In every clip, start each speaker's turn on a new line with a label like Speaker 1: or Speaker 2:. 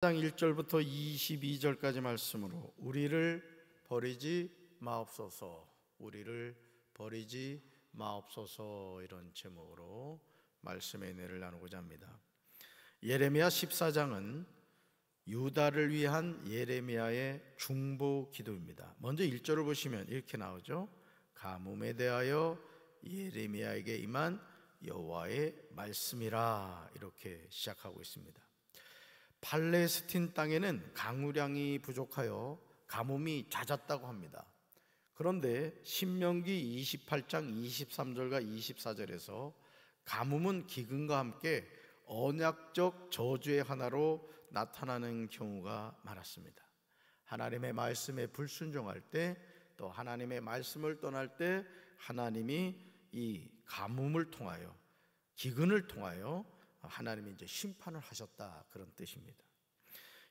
Speaker 1: 장 1절부터 22절까지 말씀으로 우리를 버리지 마옵소서, 우리를 버리지 마옵소서, 이런 제목으로 말씀의 은혜를 나누고자 합니다. 예레미야 14장은 유다를 위한 예레미야의 중보 기도입니다. 먼저 1절을 보시면 이렇게 나오죠. 가뭄에 대하여 예레미야에게 임한 여호와의 말씀이라, 이렇게 시작하고 있습니다. 팔레스틴 땅에는 강우량이 부족하여 가뭄이 잦았다고 합니다. 그런데 신명기 28장 23절과 24절에서 가뭄은 기근과 함께 언약적 저주의 하나로 나타나는 경우가 많았습니다. 하나님의 말씀에 불순종할 때, 또 하나님의 말씀을 떠날 때 하나님이 이 가뭄을 통하여, 기근을 통하여 하나님이 이제 심판을 하셨다, 그런 뜻입니다.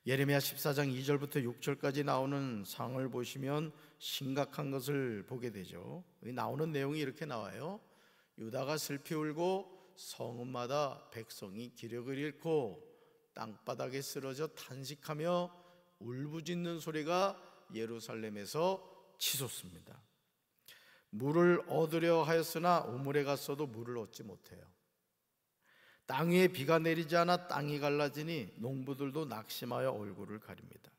Speaker 1: 예레미야 14장 2절부터 6절까지 나오는 상을 보시면 심각한 것을 보게 되죠. 나오는 내용이 이렇게 나와요. 유다가 슬피 울고 성읍마다 백성이 기력을 잃고 땅바닥에 쓰러져 탄식하며 울부짖는 소리가 예루살렘에서 치솟습니다. 물을 얻으려 하였으나 우물에 갔어도 물을 얻지 못해요. 땅 위에 비가 내리지 않아 땅이 갈라지니 농부들도 낙심하여 얼굴을 가립니다.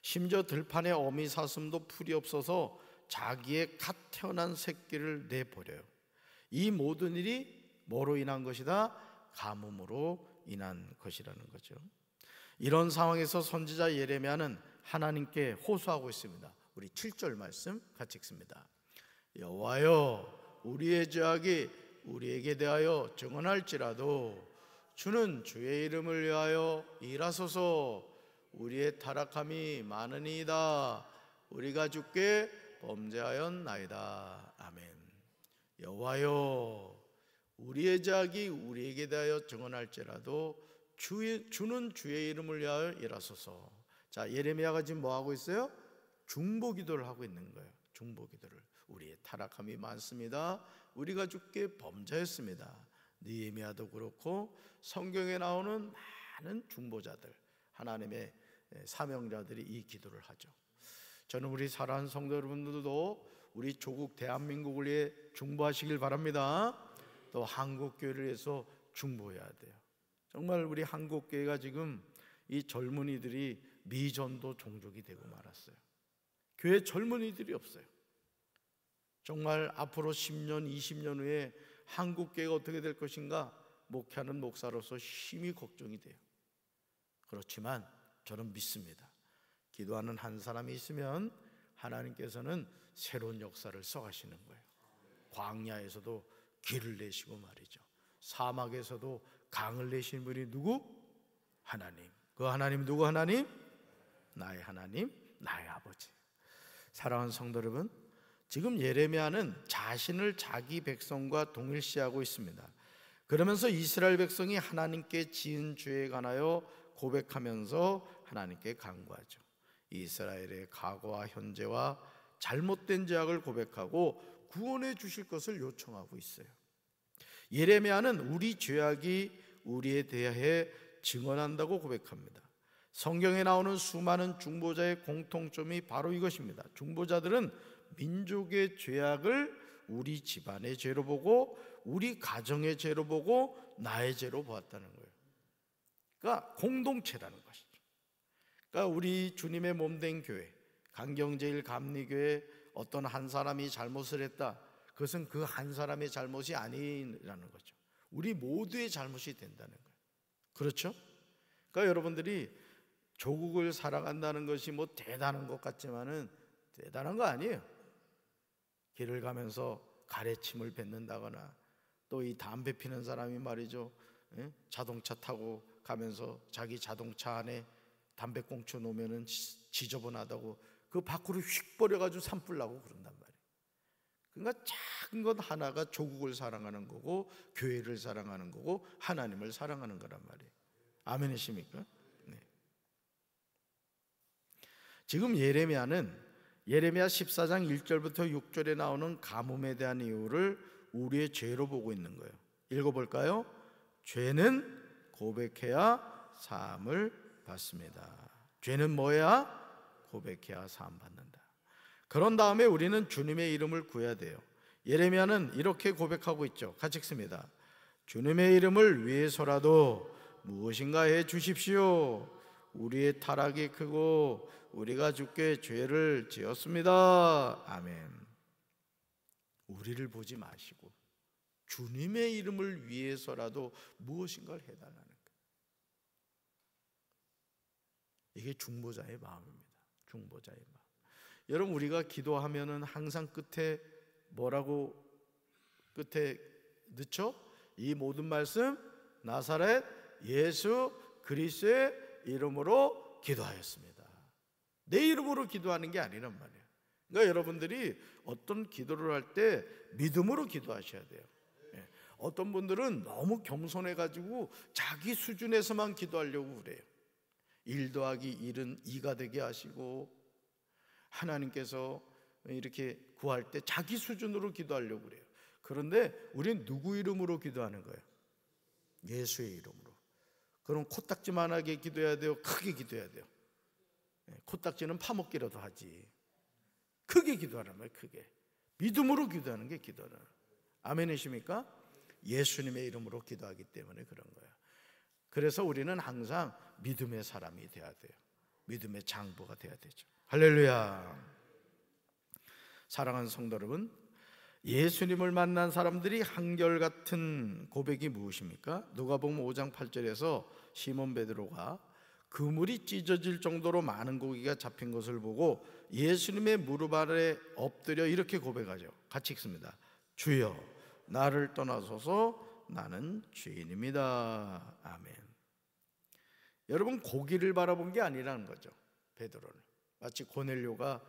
Speaker 1: 심지어 들판에 어미 사슴도 풀이 없어서 자기의 갓 태어난 새끼를 내버려요. 이 모든 일이 뭐로 인한 것이다? 가뭄으로 인한 것이라는 거죠. 이런 상황에서 선지자 예레미야는 하나님께 호소하고 있습니다. 우리 7절 말씀 같이 읽습니다. 여호와여, 우리의 죄악이 우리에게 대하여 증언할지라도 주는 주의 이름을 위하여 일하소서. 우리의 타락함이 많으니이다. 우리가 주께 범죄하였나이다. 아멘. 여호와여, 우리의 죄악이 우리에게 대하여 증언할지라도 주는 주의 이름을 위하여 일하소서. 자, 예레미야가 지금 뭐 하고 있어요? 중보 기도를 하고 있는 거예요. 중보 기도를. 우리의 타락함이 많습니다. 우리가 주께 범죄했습니다. 느헤미야도 그렇고 성경에 나오는 많은 중보자들, 하나님의 사명자들이 이 기도를 하죠. 저는 우리 사랑하는 성도 여러분들도 우리 조국 대한민국을 위해 중보하시길 바랍니다. 또 한국교회를 위해서 중보해야 돼요. 정말 우리 한국교회가 지금 이 젊은이들이 미전도 종족이 되고 말았어요. 교회 젊은이들이 없어요. 정말 앞으로 10년, 20년 후에 한국교회가 어떻게 될 것인가, 목회하는 목사로서 심히 걱정이 돼요. 그렇지만 저는 믿습니다. 기도하는 한 사람이 있으면 하나님께서는 새로운 역사를 써가시는 거예요. 광야에서도 길을 내시고 말이죠. 사막에서도 강을 내신 분이 누구? 하나님. 그 하나님 누구 하나님? 나의 하나님, 나의 아버지. 사랑하는 성도 여러분, 지금 예레미야는 자신을 자기 백성과 동일시하고 있습니다. 그러면서 이스라엘 백성이 하나님께 지은 죄에 관하여 고백하면서 하나님께 간구하죠. 이스라엘의 과거와 현재와 잘못된 죄악을 고백하고 구원해 주실 것을 요청하고 있어요. 예레미야는 우리 죄악이 우리에 대해 증언한다고 고백합니다. 성경에 나오는 수많은 중보자의 공통점이 바로 이것입니다. 중보자들은 민족의 죄악을 우리 집안의 죄로 보고, 우리 가정의 죄로 보고, 나의 죄로 보았다는 거예요. 그러니까 공동체라는 것이죠. 그러니까 우리 주님의 몸된 교회, 강경제일 감리교회 어떤 한 사람이 잘못을 했다, 그것은 그 한 사람의 잘못이 아니라는 거죠. 우리 모두의 잘못이 된다는 거예요. 그렇죠? 그러니까 여러분들이 조국을 사랑한다는 것이 뭐 대단한 것 같지만은 대단한 거 아니에요. 길을 가면서 가래침을 뱉는다거나, 또 이 담배 피는 사람이 말이죠, 자동차 타고 가면서 자기 자동차 안에 담배꽁초 놓으면은 지저분하다고 그 밖으로 휙 버려가지고 산불 나고 그런단 말이에요. 그러니까 작은 것 하나가 조국을 사랑하는 거고, 교회를 사랑하는 거고, 하나님을 사랑하는 거란 말이에요. 아멘이십니까? 네. 지금 예레미야 14장 1절부터 6절에 나오는 가뭄에 대한 이유를 우리의 죄로 보고 있는 거예요. 읽어볼까요? 죄는 고백해야 사함을 받습니다. 죄는 뭐야? 고백해야 사함받는다. 그런 다음에 우리는 주님의 이름을 구해야 돼요. 예레미야는 이렇게 고백하고 있죠. 같이 읽습니다. 주님의 이름을 위해서라도 무엇인가 해 주십시오. 우리의 타락이 크고 우리가 주께 죄를 지었습니다. 아멘. 우리를 보지 마시고 주님의 이름을 위해서라도 무엇인가를 해달라는 거예요. 이게 중보자의 마음입니다. 중보자의 마음. 여러분, 우리가 기도하면은 항상 끝에 뭐라고 끝에 넣죠? 이 모든 말씀 나사렛 예수 그리스도의 이름으로 기도하였습니다. 내 이름으로 기도하는 게 아니란 말이에요. 그러니까 여러분들이 어떤 기도를 할 때 믿음으로 기도하셔야 돼요. 어떤 분들은 너무 겸손해가지고 자기 수준에서만 기도하려고 그래요. 1 더하기 1은 2가 되게 하시고, 하나님께서 이렇게 구할 때 자기 수준으로 기도하려고 그래요. 그런데 우리는 누구 이름으로 기도하는 거예요? 예수의 이름으로. 그럼 코딱지만하게 기도해야 돼요? 크게 기도해야 돼요? 코딱지는 파먹기라도 하지. 크게 기도하란 말이에요. 크게. 믿음으로 기도하는 게 기도는. 아멘이십니까? 예수님의 이름으로 기도하기 때문에 그런 거예요. 그래서 우리는 항상 믿음의 사람이 돼야 돼요. 믿음의 장부가 돼야 되죠. 할렐루야. 사랑하는 성도 여러분, 예수님을 만난 사람들이 한결같은 고백이 무엇입니까? 누가복음 5장 8절에서 시몬 베드로가 그물이 찢어질 정도로 많은 고기가 잡힌 것을 보고 예수님의 무릎 아래 엎드려 이렇게 고백하죠. 같이 읽습니다. 주여, 나를 떠나소서, 나는 죄인입니다. 아멘. 여러분, 고기를 바라본 게 아니라는 거죠. 베드로를. 마치 고넬료가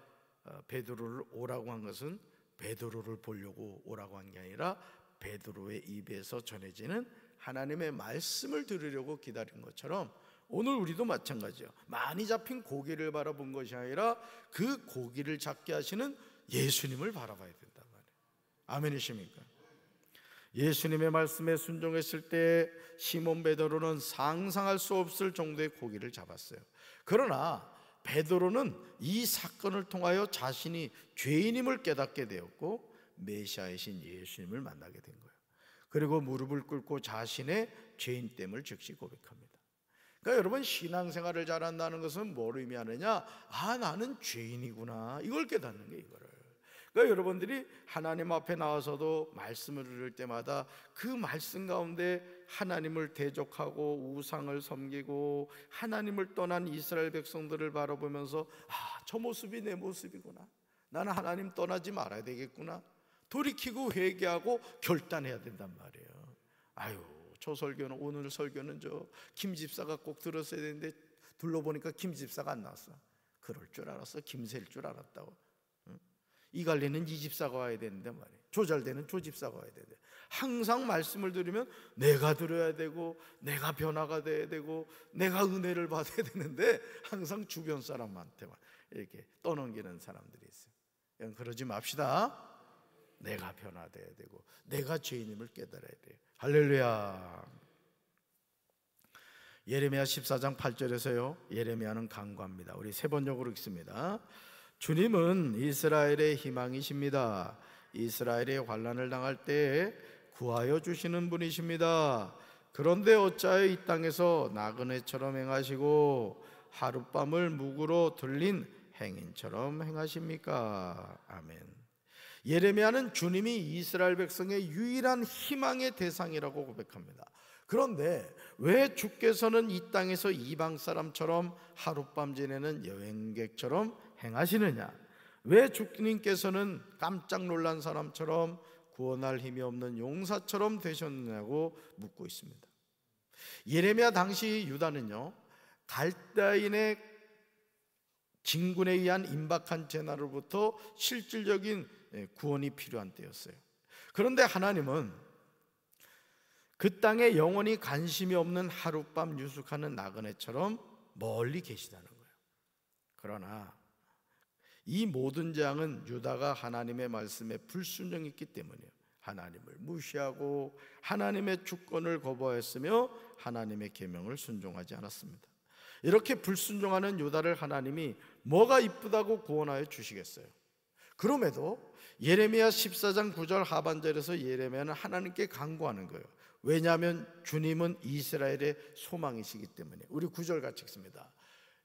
Speaker 1: 베드로를 오라고 한 것은 베드로를 보려고 오라고 한 게 아니라 베드로의 입에서 전해지는 하나님의 말씀을 들으려고 기다린 것처럼 오늘 우리도 마찬가지예요. 많이 잡힌 고기를 바라본 것이 아니라 그 고기를 잡게 하시는 예수님을 바라봐야 된단 말이에요. 아멘이십니까? 예수님의 말씀에 순종했을 때 시몬 베드로는 상상할 수 없을 정도의 고기를 잡았어요. 그러나 베드로는 이 사건을 통하여 자신이 죄인임을 깨닫게 되었고 메시아이신 예수님을 만나게 된 거예요. 그리고 무릎을 꿇고 자신의 죄인됨을 즉시 고백합니다. 그러니까 여러분, 신앙생활을 잘한다는 것은 뭘 의미하느냐? 아, 나는 죄인이구나, 이걸 깨닫는 게 이거를. 그러니까 여러분들이 하나님 앞에 나와서도 말씀을 들을 때마다 그 말씀 가운데 하나님을 대적하고 우상을 섬기고 하나님을 떠난 이스라엘 백성들을 바라보면서 아, 저 모습이 내 모습이구나, 나는 하나님 떠나지 말아야 되겠구나, 돌이키고 회개하고 결단해야 된단 말이에요. 아유, 저 설교는, 오늘 설교는 저 김 집사가 꼭 들었어야 되는데 둘러보니까 김 집사가 안 나왔어. 그럴 줄 알았어. 김새일 줄 알았다고. 이 갈래는 이 집사가 와야 되는데 말이에요. 조잘되는 조 집사가 와야 되는데, 항상 말씀을 들으면 내가 들어야 되고 내가 변화가 돼야 되고 내가 은혜를 받아야 되는데 항상 주변 사람한테만 이렇게 떠넘기는 사람들이 있어요. 그러지 맙시다. 내가 변화돼야 되고 내가 죄인임을 깨달아야 돼요. 할렐루야. 예레미야 14장 8절에서요, 예레미야는 간구합니다. 우리 세 번역으로 읽습니다. 주님은 이스라엘의 희망이십니다. 이스라엘의 환난을 당할 때에 구하여 주시는 분이십니다. 그런데 어찌하여 이 땅에서 나그네처럼 행하시고 하룻밤을 묵으로 들린 행인처럼 행하십니까? 아멘. 예레미야는 주님이 이스라엘 백성의 유일한 희망의 대상이라고 고백합니다. 그런데 왜 주께서는 이 땅에서 이방 사람처럼 하룻밤 지내는 여행객처럼 행하시느냐? 왜 주님께서는 깜짝 놀란 사람처럼 구원할 힘이 없는 용사처럼 되셨느냐고 묻고 있습니다. 예레미야 당시 유다는요, 갈대인의 진군에 의한 임박한 재난으로부터 실질적인 구원이 필요한 때였어요. 그런데 하나님은 그 땅에 영원히 관심이 없는 하룻밤 유숙하는 나그네처럼 멀리 계시다는 거예요. 그러나 이 모든 재앙은 유다가 하나님의 말씀에 불순종했기 때문이에요. 하나님을 무시하고 하나님의 주권을 거부했으며 하나님의 계명을 순종하지 않았습니다. 이렇게 불순종하는 유다를 하나님이 뭐가 이쁘다고 구원하여 주시겠어요? 그럼에도 예레미야 14장 9절 하반절에서 예레미야는 하나님께 간구하는 거예요. 왜냐하면 주님은 이스라엘의 소망이시기 때문에. 우리 9절 같이 읽습니다.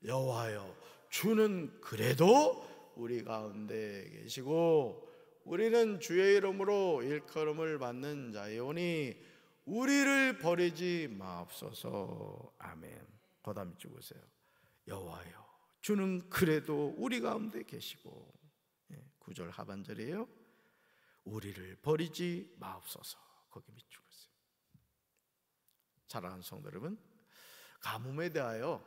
Speaker 1: 여호와여, 주는 그래도 우리 가운데 계시고 우리는 주의 이름으로 일컬음을 받는 자이오니 우리를 버리지 마옵소서. 아멘. 거담 죽으세요. 여호와여, 주는 그래도 우리 가운데 계시고, 9절 하반절이에요. 우리를 버리지 마옵소서. 거기 밑줄 그으세요. 사랑하는 성도 여러분, 가뭄에 대하여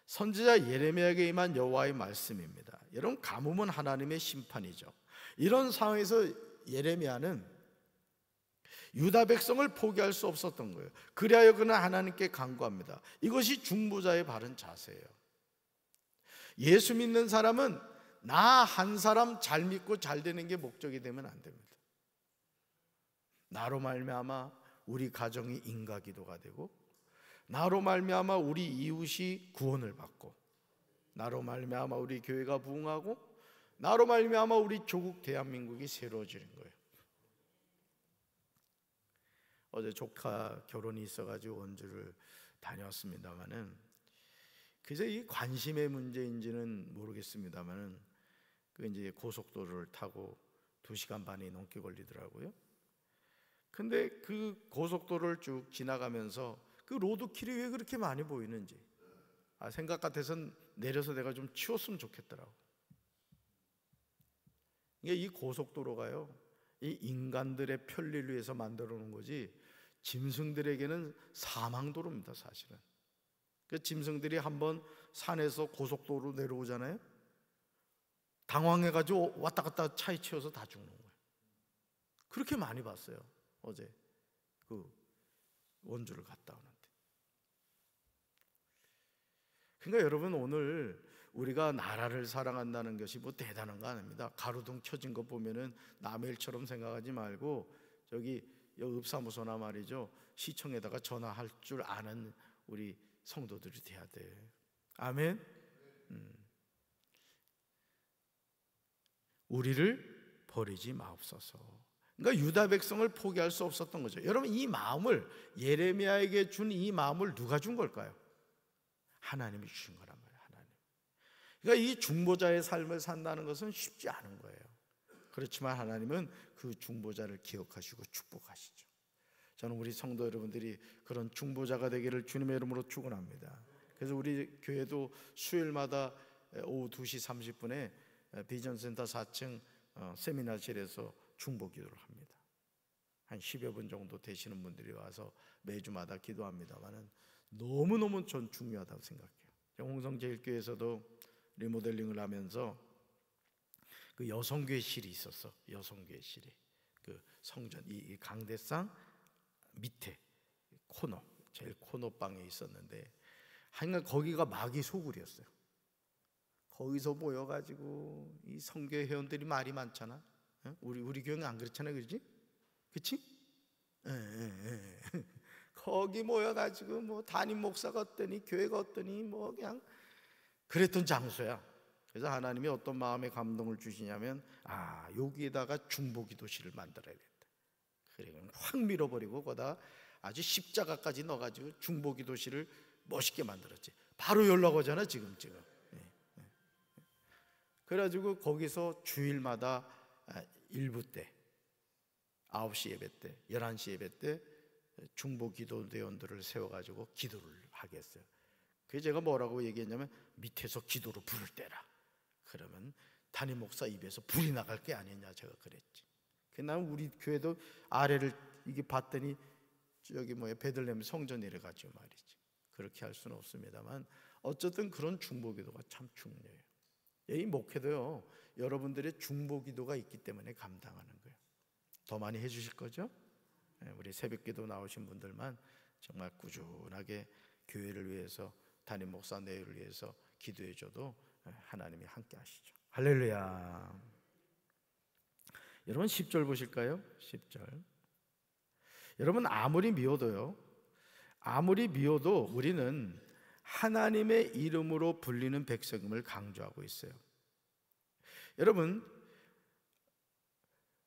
Speaker 1: 선지자 예레미야에게 임한 여호와의 말씀입니다. 여러분, 가뭄은 하나님의 심판이죠. 이런 상황에서 예레미야는 유다 백성을 포기할 수 없었던 거예요. 그리하여 그는 하나님께 간구합니다. 이것이 중보자의 바른 자세예요. 예수 믿는 사람은 나 한 사람 잘 믿고 잘 되는 게 목적이 되면 안 됩니다. 나로 말미암아 우리 가정이 인가기도가 되고, 나로 말미암아 우리 이웃이 구원을 받고, 나로 말미암아 우리 교회가 부흥하고, 나로 말미암아 우리 조국 대한민국이 새로워지는 거예요. 어제 조카 결혼이 있어가지고 원주를 다녀왔습니다만은, 그저 이 관심의 문제인지는 모르겠습니다만은, 그 이제 고속도로를 타고 2시간 반이 넘게 걸리더라고요. 근데 그 고속도로를 쭉 지나가면서 그 로드킬이 왜 그렇게 많이 보이는지, 생각 같아서는 내려서 내가 좀 치웠으면 좋겠더라고. 이 고속도로가요, 이 인간들의 편리를 위해서 만들어 놓은 거지 짐승들에게는 사망도로입니다. 사실은 그 짐승들이 한번 산에서 고속도로로 내려오잖아요. 당황해가지고 왔다 갔다 차에 치여서 다 죽는 거예요. 그렇게 많이 봤어요. 어제 그 원주를 갔다 오는데. 그러니까 여러분, 오늘 우리가 나라를 사랑한다는 것이 뭐 대단한 거 아닙니다. 가로등 켜진 거 보면은 남의 일처럼 생각하지 말고, 저기 읍사무소나 말이죠, 시청에다가 전화할 줄 아는 우리 성도들이 돼야 돼. 아멘. 우리를 버리지 마옵소서. 그러니까 유다 백성을 포기할 수 없었던 거죠. 여러분, 이 마음을, 예레미야에게 준 이 마음을 누가 준 걸까요? 하나님이 주신 거란 말이에요. 하나님. 그러니까 이 중보자의 삶을 산다는 것은 쉽지 않은 거예요. 그렇지만 하나님은 그 중보자를 기억하시고 축복하시죠. 저는 우리 성도 여러분들이 그런 중보자가 되기를 주님의 이름으로 축원합니다. 그래서 우리 교회도 수요일마다 오후 2시 30분에 비전센터 4층 세미나실에서 중보 기도를 합니다. 한 10여 분 정도 되시는 분들이 와서 매주마다 기도합니다만은 너무너무 전 중요하다고 생각해요. 홍성제일교회에서도 리모델링을 하면서 그 여성교회실이 있었어. 여성교회실이 그 성전 이 강대상 밑에 코너, 제일 코너방에 있었는데, 하여간 거기가 마귀 소굴이었어요. 거기서 모여가지고 이 성교회 회원들이 말이 많잖아. 우리 교회는 안 그렇잖아요, 그렇지? 그렇지? 거기 모여가지고 뭐 담임 목사가 어떠니, 교회가 어떠니, 뭐 그냥 그랬던 장소야. 그래서 하나님이 어떤 마음의 감동을 주시냐면, 여기에다가 중보기도실을 만들어야 된다. 그래, 확 밀어버리고 거기다 아주 십자가까지 넣어가지고 중보기도실을 멋있게 만들었지. 바로 연락 오잖아, 지금. 그래가지고 거기서 주일마다 일부 때 9시 예배 때, 11시 예배 때 중보기도대원들을 세워가지고 기도를 하게 했어요. 그래서 제가 뭐라고 얘기했냐면, 밑에서 기도로 불을 떼라. 그러면 담임 목사 입에서 불이 나갈 게 아니냐, 제가 그랬지. 나는 우리 교회도 아래를 이게 봤더니 저기 베들레헴 성전이래 가지고 말이지. 그렇게 할 수는 없습니다만, 어쨌든 그런 중보기도가 참 중요해요. 이 목회도요, 여러분들의 중보기도가 있기 때문에 감당하는 거예요. 더 많이 해주실 거죠? 우리 새벽기도 나오신 분들만 정말 꾸준하게 교회를 위해서, 담임 목사 내외를 위해서 기도해줘도 하나님이 함께 하시죠. 할렐루야. 여러분 10절 보실까요? 10절. 여러분, 아무리 미워도 우리는 하나님의 이름으로 불리는 백성임을 강조하고 있어요. 여러분,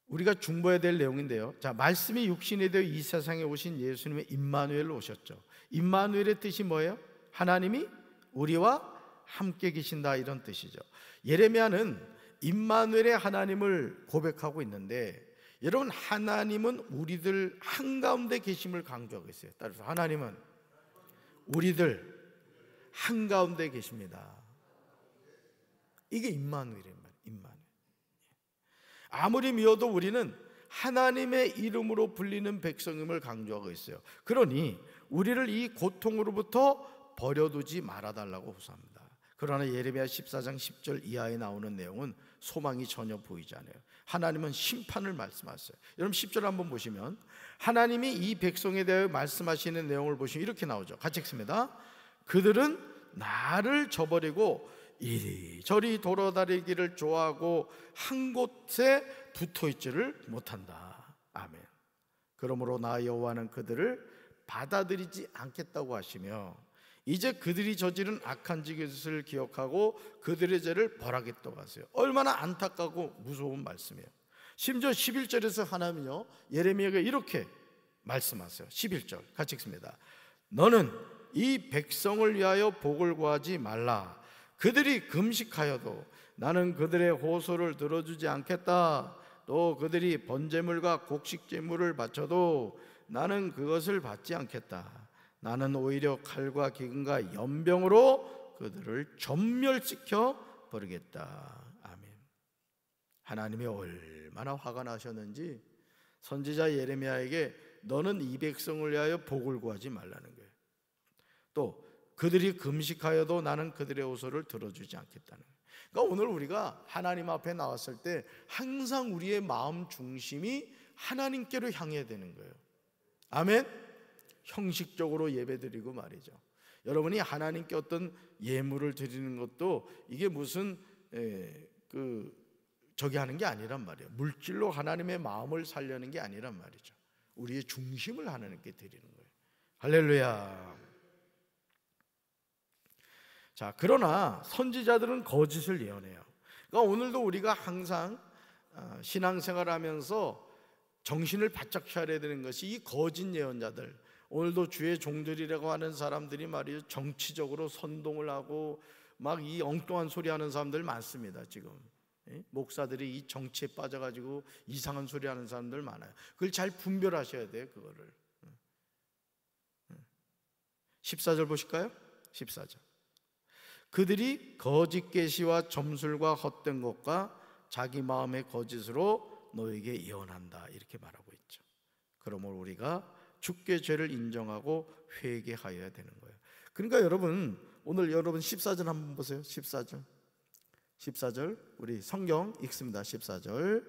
Speaker 1: 우리가 중보해야 될 내용인데요. 자, 말씀이 육신이 되어 이 세상에 오신 예수님의 임마누엘로 오셨죠. 임마누엘의 뜻이 뭐예요? 하나님이 우리와 함께 계신다, 이런 뜻이죠. 예레미야는 임마누엘의 하나님을 고백하고 있는데, 여러분, 하나님은 우리들 한가운데 계심을 강조하고 있어요. 따라서 하나님은 우리들 한가운데 계십니다. 이게 임마누엘이란 말이에요. 임마누엘. 아무리 미워도 우리는 하나님의 이름으로 불리는 백성임을 강조하고 있어요. 그러니 우리를 이 고통으로부터 버려두지 말아달라고 호소합니다. 그러나 예레미야 14장 10절 이하에 나오는 내용은 소망이 전혀 보이지 않아요. 하나님은 심판을 말씀하세요. 여러분 10절 한번 보시면 하나님이 이 백성에 대해 말씀하시는 내용을 보시면 이렇게 나오죠. 같이 읽습니다. 그들은 나를 저버리고 이리저리 돌아다니기를 좋아하고 한 곳에 붙어있지를 못한다. 아멘. 그러므로 나 여호와는 그들을 받아들이지 않겠다고 하시며 이제 그들이 저지른 악한 짓을 기억하고 그들의 죄를 벌하겠다고 하세요. 얼마나 안타깝고 무서운 말씀이에요. 심지어 11절에서 하나님은요, 예레미야가 이렇게 말씀하세요. 11절 같이 읽습니다. 너는 이 백성을 위하여 복을 구하지 말라. 그들이 금식하여도 나는 그들의 호소를 들어주지 않겠다. 또 그들이 번제물과 곡식제물을 바쳐도 나는 그것을 받지 않겠다. 나는 오히려 칼과 기근과 연병으로 그들을 전멸시켜 버리겠다. 아멘. 하나님이 얼마나 화가 나셨는지 선지자 예레미야에게 너는 이 백성을 위하여 복을 구하지 말라는 거예요. 또 그들이 금식하여도 나는 그들의 호소를 들어주지 않겠다는 거예요. 그러니까 오늘 우리가 하나님 앞에 나왔을 때 항상 우리의 마음 중심이 하나님께로 향해야 되는 거예요. 아멘. 형식적으로 예배드리고 말이죠. 여러분이 하나님께 어떤 예물을 드리는 것도 이게 무슨 저기 하는 게 아니란 말이에요. 물질로 하나님의 마음을 살려는 게 아니란 말이죠. 우리의 중심을 하나님께 드리는 거예요. 할렐루야. 자, 그러나 선지자들은 거짓을 예언해요. 그러니까 오늘도 우리가 항상 신앙생활하면서 정신을 바짝 차려야 되는 것이 이 거짓 예언자들, 오늘도 주의 종들이라고 하는 사람들이 말이죠, 정치적으로 선동을 하고 막 이 엉뚱한 소리 하는 사람들 많습니다. 지금 목사들이 이 정치에 빠져가지고 이상한 소리 하는 사람들 많아요. 그걸 잘 분별하셔야 돼요. 그거를 14절 보실까요? 14절 그들이 거짓 계시와 점술과 헛된 것과 자기 마음의 거짓으로 너에게 예언한다, 이렇게 말하고 있죠. 그러므로 우리가 주께 죄를 인정하고 회개하여야 되는 거예요. 그러니까 여러분, 오늘 여러분 14절 한번 보세요. 14절 우리 성경 읽습니다. 14절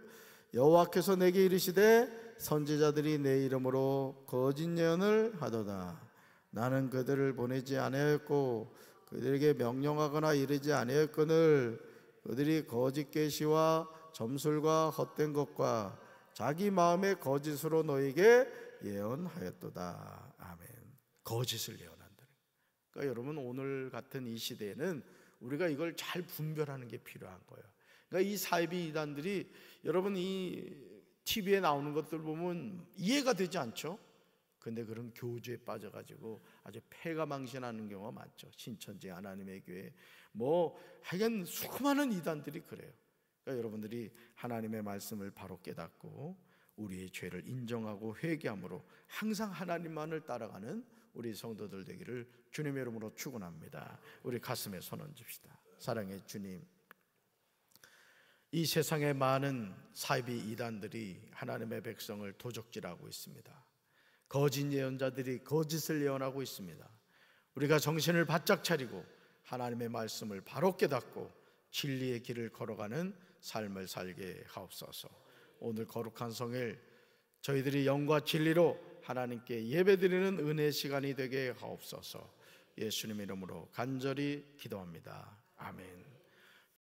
Speaker 1: 여호와께서 내게 이르시되 선지자들이 내 이름으로 거짓 예언을 하도다. 나는 그들을 보내지 아니하였고 그들에게 명령하거나 이르지 아니하였거늘 그들이 거짓 계시와 점술과 헛된 것과 자기 마음의 거짓으로 너에게 예언하였도다. 아멘. 거짓을 예언한다. 그러니까 여러분, 오늘 같은 이 시대에는 우리가 이걸 잘 분별하는 게 필요한 거예요. 그러니까 이 사이비 이단들이 여러분 이 TV에 나오는 것들 보면 이해가 되지 않죠? 근데 그런 교주에 빠져가지고 아주 패가망신하는 경우가 많죠. 신천지 하나님의 교회 하여간 수많은 이단들이 그래요. 그러니까 여러분들이 하나님의 말씀을 바로 깨닫고 우리의 죄를 인정하고 회개함으로 항상 하나님만을 따라가는 우리 성도들 되기를 주님의 이름으로 축원합니다. 우리 가슴에 손 얹읍시다. 사랑의 주님, 이 세상에 많은 사이비 이단들이 하나님의 백성을 도적질하고 있습니다. 거짓 예언자들이 거짓을 예언하고 있습니다. 우리가 정신을 바짝 차리고 하나님의 말씀을 바로 깨닫고 진리의 길을 걸어가는 삶을 살게 하옵소서. 오늘 거룩한 성일 저희들이 영과 진리로 하나님께 예배드리는 은혜의 시간이 되게 하옵소서. 예수님 이름으로 간절히 기도합니다. 아멘.